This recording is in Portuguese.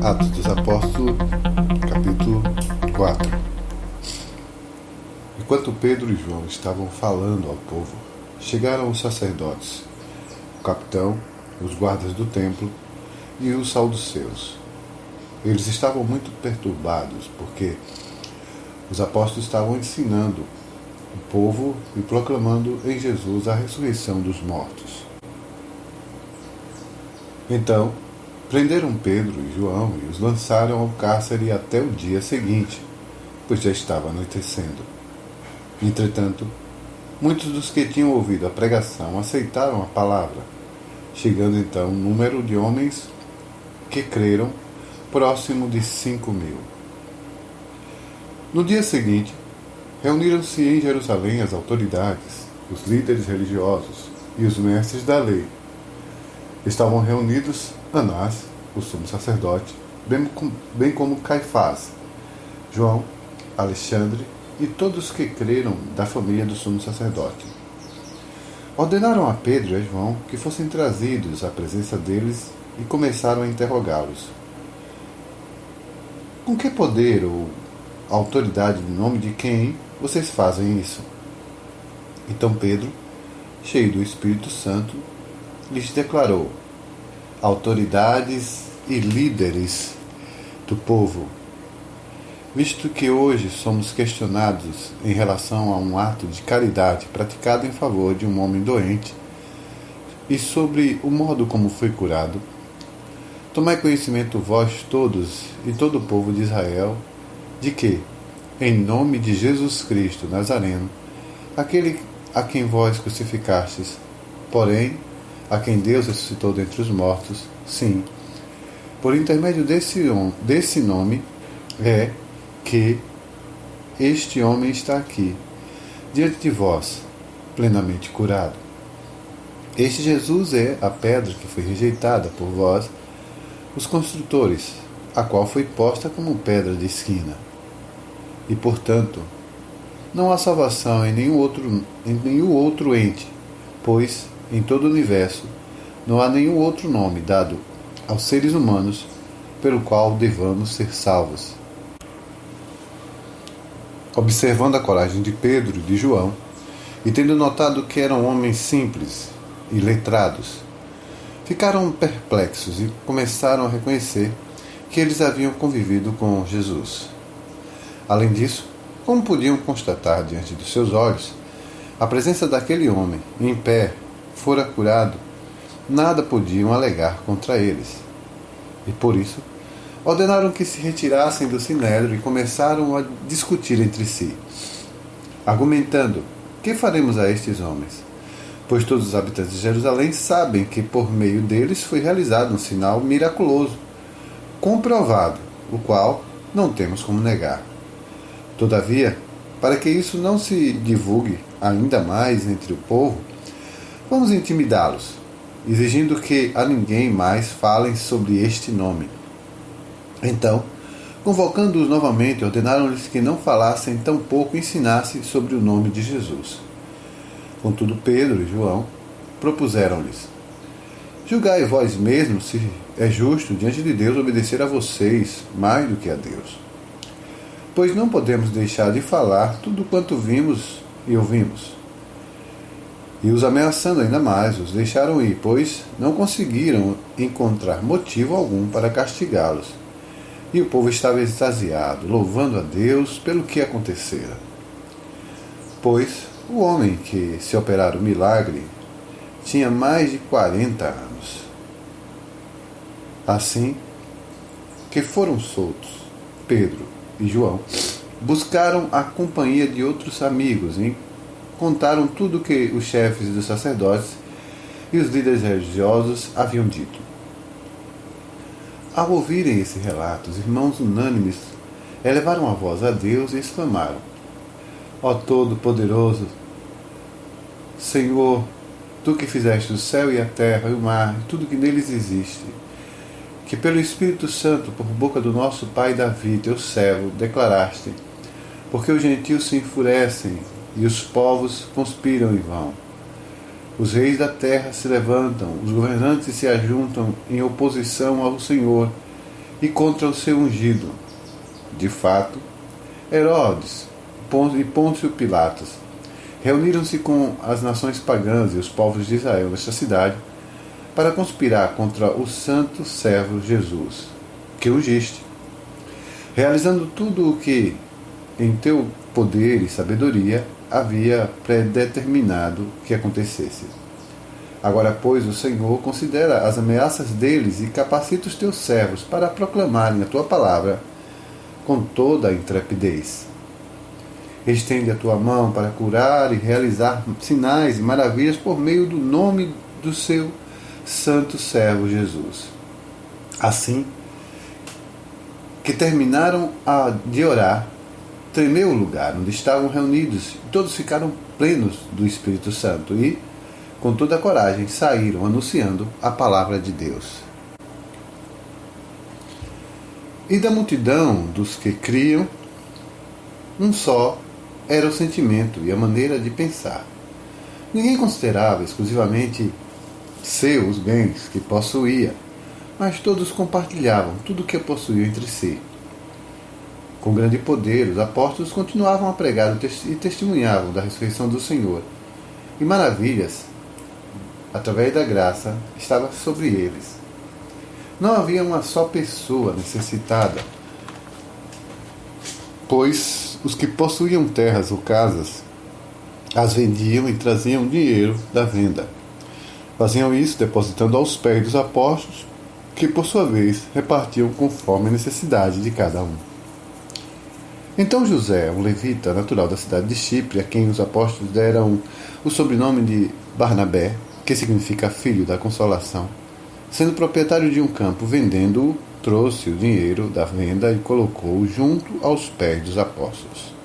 Atos dos Apóstolos, capítulo 4. Enquanto Pedro e João estavam falando ao povo, chegaram os sacerdotes, o capitão, os guardas do templo e os saduceus. Eles estavam muito perturbados, porque os apóstolos estavam ensinando o povo e proclamando em Jesus a ressurreição dos mortos. Então, prenderam Pedro e João e os lançaram ao cárcere até o dia seguinte, pois já estava anoitecendo. Entretanto, muitos dos que tinham ouvido a pregação aceitaram a palavra, chegando então um número de homens que creram próximo de 5.000. No dia seguinte, reuniram-se em Jerusalém as autoridades, os líderes religiosos e os mestres da lei. Estavam reunidos Anás, o sumo sacerdote, bem como Caifás, João, Alexandre e todos que creram da família do sumo sacerdote. Ordenaram a Pedro e a João que fossem trazidos à presença deles e começaram a interrogá-los. Com que poder ou autoridade em nome de quem vocês fazem isso? Então Pedro, cheio do Espírito Santo, lhes declarou: autoridades e líderes do povo, visto que hoje somos questionados em relação a um ato de caridade praticado em favor de um homem doente e sobre o modo como foi curado, tomai conhecimento vós todos e todo o povo de Israel, de que, em nome de Jesus Cristo Nazareno, aquele a quem vós crucificastes, porém a quem Deus ressuscitou dentre os mortos, sim, por intermédio desse nome, é que este homem está aqui, diante de vós, plenamente curado. Este Jesus é a pedra que foi rejeitada por vós, os construtores, a qual foi posta como pedra de esquina. E, portanto, não há salvação em nenhum outro ente, pois, em todo o universo, não há nenhum outro nome dado aos seres humanos pelo qual devamos ser salvos. Observando a coragem de Pedro e de João, e tendo notado que eram homens simples e letrados, ficaram perplexos e começaram a reconhecer que eles haviam convivido com Jesus. Além disso, como podiam constatar diante dos seus olhos a presença daquele homem em pé, fora curado, nada podiam alegar contra eles. E por isso, ordenaram que se retirassem do sinédrio e começaram a discutir entre si, argumentando: que faremos a estes homens? Pois todos os habitantes de Jerusalém sabem que por meio deles foi realizado um sinal miraculoso, comprovado, o qual não temos como negar. Todavia, para que isso não se divulgue ainda mais entre o povo, vamos intimidá-los, exigindo que a ninguém mais falem sobre este nome. Então, convocando-os novamente, ordenaram-lhes que não falassem, tampouco ensinassem sobre o nome de Jesus. Contudo, Pedro e João propuseram-lhes: julgai vós mesmos se é justo diante de Deus obedecer a vocês mais do que a Deus. Pois não podemos deixar de falar tudo quanto vimos e ouvimos. E os ameaçando ainda mais, os deixaram ir, pois não conseguiram encontrar motivo algum para castigá-los. E o povo estava extasiado, louvando a Deus pelo que acontecera. Pois o homem que se operara o milagre tinha mais de 40 anos. Assim que foram soltos, Pedro e João buscaram a companhia de outros amigos e contaram tudo o que os chefes dos sacerdotes e os líderes religiosos haviam dito. Ao ouvirem esse relato, os irmãos unânimes elevaram a voz a Deus e exclamaram: ó Todo-Poderoso, Senhor, Tu que fizeste o céu e a terra e o mar e tudo que neles existe, que pelo Espírito Santo, por boca do nosso pai Davi, teu servo, declaraste: porque os gentios se enfurecem e os povos conspiram em vão. Os reis da terra se levantam, os governantes se ajuntam em oposição ao Senhor e contra o seu ungido. De fato, Herodes e Pôncio Pilatos reuniram-se com as nações pagãs e os povos de Israel nesta cidade para conspirar contra o santo servo Jesus, que ungiste, realizando tudo o que, em teu poder e sabedoria, havia predeterminado que acontecesse. Agora, pois, o Senhor considera as ameaças deles e capacita os teus servos para proclamarem a tua palavra com toda a intrepidez. Estende a tua mão para curar e realizar sinais e maravilhas por meio do nome do seu santo servo Jesus. Assim que terminaram de orar, tremeu o lugar onde estavam reunidos e todos ficaram plenos do Espírito Santo e, com toda a coragem, saíram anunciando a palavra de Deus. E da multidão dos que criam, um só era o sentimento e a maneira de pensar. Ninguém considerava exclusivamente seus bens que possuía, mas todos compartilhavam tudo o que possuíam entre si. Com grande poder, os apóstolos continuavam a pregar e testemunhavam da ressurreição do Senhor. E maravilhas, através da graça, estavam sobre eles. Não havia uma só pessoa necessitada, pois os que possuíam terras ou casas as vendiam e traziam dinheiro da venda. Faziam isso depositando aos pés dos apóstolos, que por sua vez repartiam conforme a necessidade de cada um. Então José, um levita natural da cidade de Chipre, a quem os apóstolos deram o sobrenome de Barnabé, que significa filho da consolação, sendo proprietário de um campo, vendendo-o, trouxe o dinheiro da venda e colocou-o junto aos pés dos apóstolos.